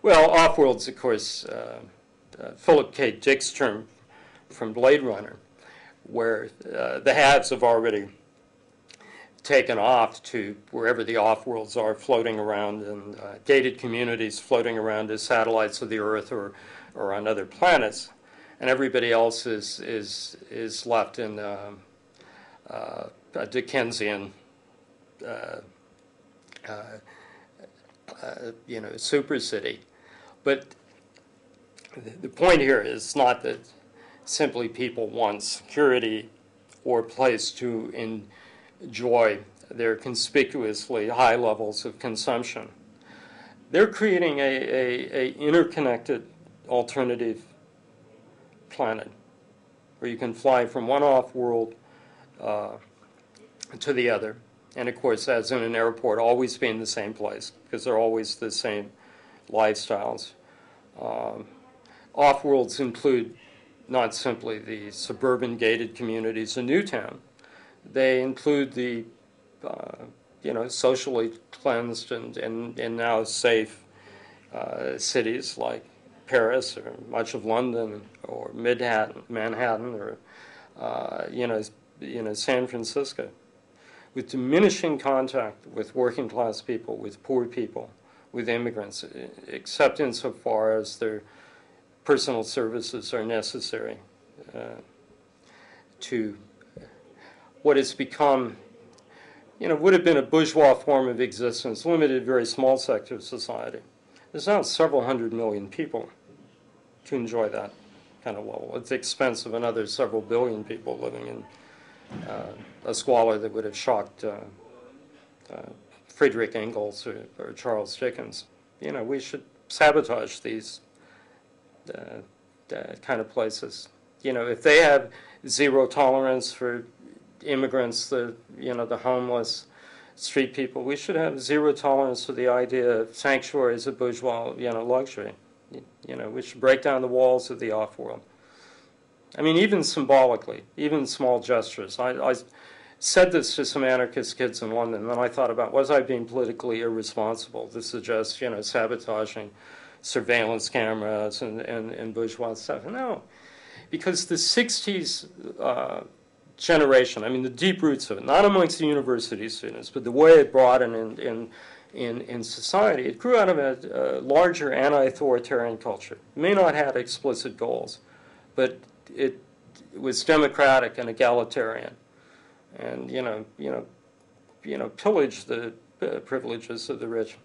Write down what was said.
Well, off-world's, of course, Philip K. Dick's term from Bladerunner, where the haves have already taken off to wherever the off-worlds are floating around, and gated communities floating around as satellites of the Earth or on other planets, and everybody else is left in a Dickensian super city. But the point here is not that simply people want security or a place to enjoy their conspicuously high levels of consumption. They're creating a interconnected alternative planet where you can fly from one off-world to the other. And of course, as in an airport, always be in the same place because they're always the same lifestyles. Off-worlds include not simply the suburban gated communities in Newtown. They include the socially cleansed and now safe cities like Paris or much of London or Manhattan or San Francisco, with diminishing contact with working class people, with poor people, with immigrants, except insofar as their personal services are necessary to what has become, would have been a bourgeois form of existence, limited to a very small sector of society. There's now several hundred million people to enjoy that kind of level at the expense of another several billion people living in a squalor that would have shocked Friedrich Engels or Charles Dickens. We should sabotage these kind of places. If they have zero tolerance for immigrants, the homeless, street people, we should have zero tolerance for the idea of sanctuary as a bourgeois, luxury. We should break down the walls of the off-world. I mean, even symbolically, even small gestures. I said this to some anarchist kids in London, and then I thought about, was I being politically irresponsible to suggest, sabotaging surveillance cameras and bourgeois stuff? No, because the 60s generation, I mean, the deep roots of it, not amongst the university students, but the way it broadened in society, it grew out of a larger anti-authoritarian culture. It may not have explicit goals, but it was democratic and egalitarian, and pillaged the privileges of the rich.